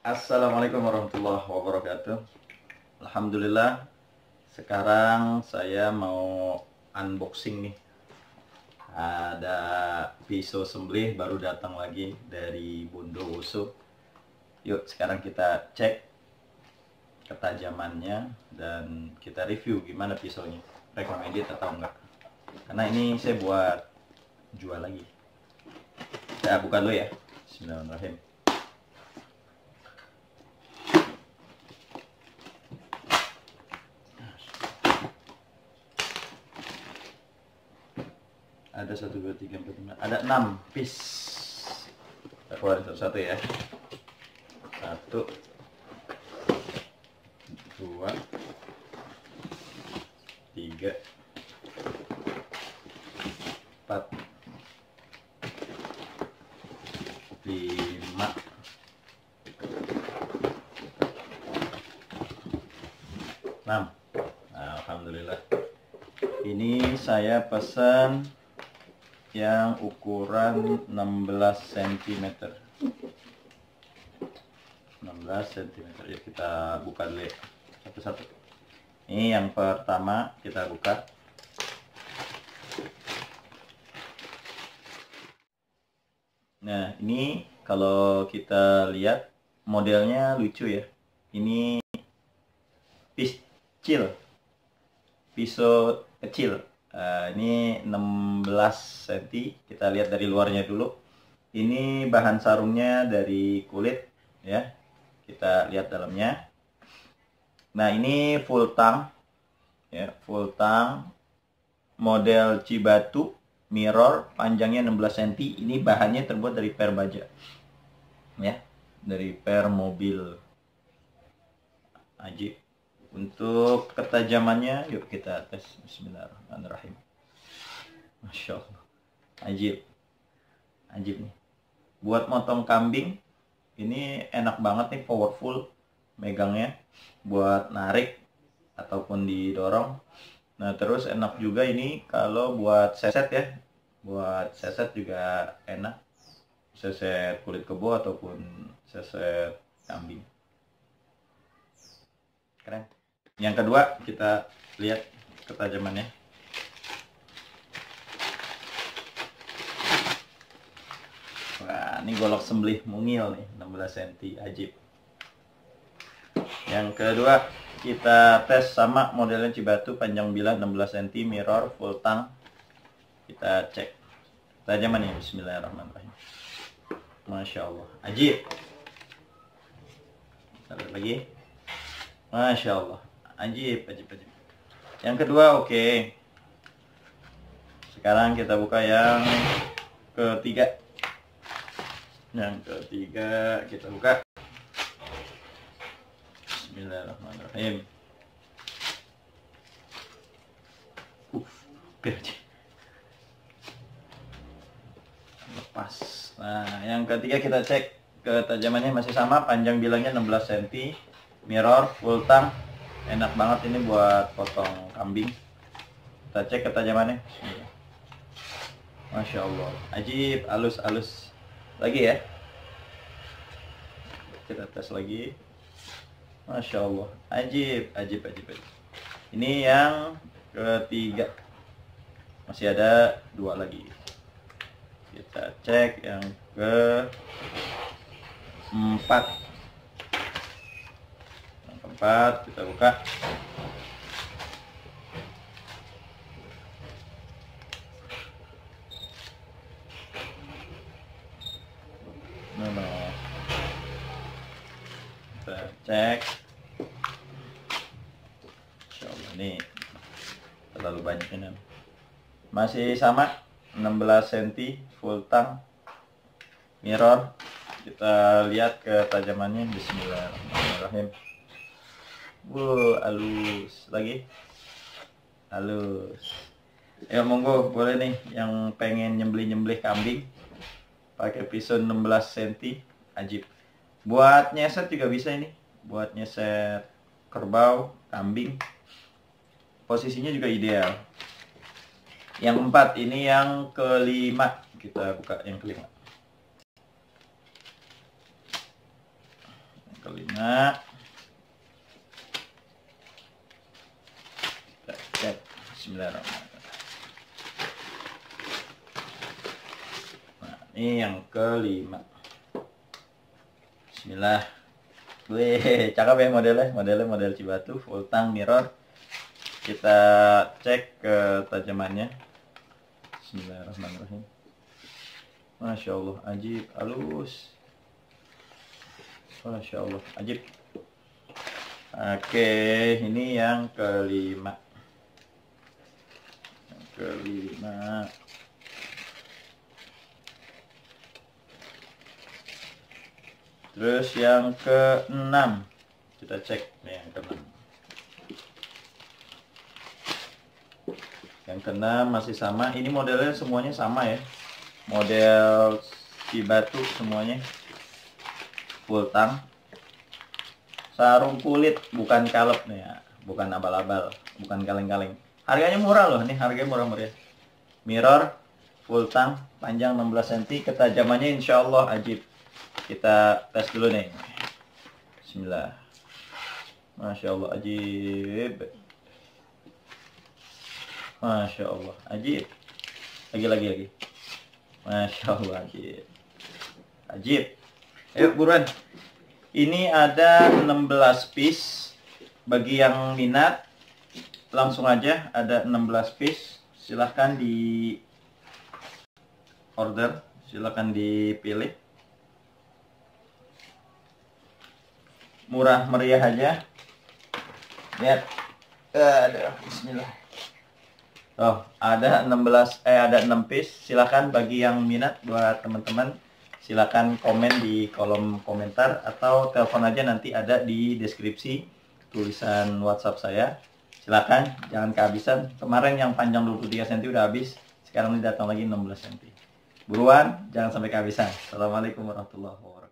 Assalamualaikum warahmatullahi wabarakatuh. Alhamdulillah, sekarang saya mau unboxing nih. Ada pisau sembelih baru datang lagi dari Bondowoso. Yuk sekarang kita cek ketajamannya dan kita review gimana pisaunya, recommended atau enggak. Karena ini saya buat jual lagi. Saya buka dulu ya. Bismillahirrahmanirrahim. Ada 1, 2, 3, 4, 5, ada 6 piece. Kita keluarin satu-satu ya. 1, 2, 3, 4, 5, 6. Alhamdulillah. Ini saya pesan yang ukuran 16 cm. 16 cm. Ya, kita buka dulu ya, satu-satu. Ini yang pertama kita buka. Nah, ini kalau kita lihat modelnya lucu ya. Ini pisau kecil. Ini 16 cm. Kita lihat dari luarnya dulu. Ini bahan sarungnya dari kulit ya. Kita lihat dalamnya. Nah, ini full tang ya, full tang model Cibatu mirror, panjangnya 16 cm. Ini bahannya terbuat dari per baja ya, dari per mobil. Ajib. Untuk ketajamannya, yuk kita tes. Bismillahirrahmanirrahim. Masya Allah, ajib, ajib nih. Buat motong kambing, ini enak banget nih, powerful megangnya, buat narik ataupun didorong. Nah, terus enak juga ini kalau buat seset ya, buat seset juga enak, seset kulit kebo ataupun seset kambing. Keren. Yang kedua, kita lihat ketajamannya. Wah, ini golok sembelih mungil nih, 16 cm, ajib. Yang kedua, kita tes sama modelnya Cibatu, panjang bilah 16 cm, mirror, full tang. Kita cek ketajamannya. Bismillahirrahmanirrahim. Masya Allah, ajib. Kita lihat lagi. Masya Allah, ajib, ajib, ajib. Yang kedua oke. Sekarang kita buka yang ketiga. Yang ketiga kita buka. Bismillahirrahmanirrahim. Lepas. Nah, yang ketiga kita cek ketajamannya, masih sama, panjang bilangnya 16 cm, mirror, full tang. Enak banget ini buat potong kambing. Kita cek ketajamannya. Masya Allah, ajib, halus-halus. Lagi ya, kita tes lagi. Masya Allah, ajib, ajib, ajib, ajib. Ini yang ketiga, masih ada 2 lagi. Kita cek yang keempat. Yang keempat kita buka. Kita cek. Insya Allah, ini terlalu banyak ini. Masih sama, 16 cm, full tang, mirror. Kita lihat ketajamannya. Bismillahirrahmanirrahim. Halus lagi, halus. Ya monggo, boleh nih yang pengen nyembelih kambing pakai pisau 16 cm, ajib. Buat nyeset juga bisa ini, buat nyeset kerbau, kambing. Posisinya juga ideal. Yang keempat, ini yang kelima. Kita buka yang kelima. kelima. Kita cek. Bismillahirrahmanirrahim. Nah, ini yang kelima. Bismillah. Wih, cakep ya modelnya model Cibatu, full tang mirror. Kita cek ketajamannya. Bismillahirrahmanirrahim. Masya Allah, ajib, halus. Masya Allah, ajib. Oke, ini yang kelima. Yang kelima. Terus yang keenam. Kita cek nih yang keenam. Yang keenam masih sama. Ini modelnya semuanya sama ya. Model Cibatu semuanya. Full tang. Sarung kulit, bukan kalep nih ya. Bukan abal-abal, bukan kaleng-kaleng. Harganya murah loh, nih harganya murah-murah. Mirror, full tang, panjang 16 cm, ketajamannya insya Allah ajib. Kita tes dulu nih. Bismillah. Masya Allah, ajib. Masya Allah, ajib. Lagi. Masya Allah, ajib. Ajib. Ayo buruan. Ini ada 16 piece. Bagi yang minat, langsung aja ada 16 piece. Silahkan di order, silahkan dipilih. Murah meriah aja. Lihat. Bismillah. Oh, ada 6 piece. Silahkan bagi yang minat, buat teman-teman silahkan komen di kolom komentar atau telepon aja, nanti ada di deskripsi tulisan WhatsApp saya. Silahkan, jangan kehabisan. Kemarin yang panjang 23 cm udah habis, sekarang ini datang lagi 16 cm. Buruan, jangan sampai kehabisan. Assalamualaikum warahmatullahi wabarakatuh.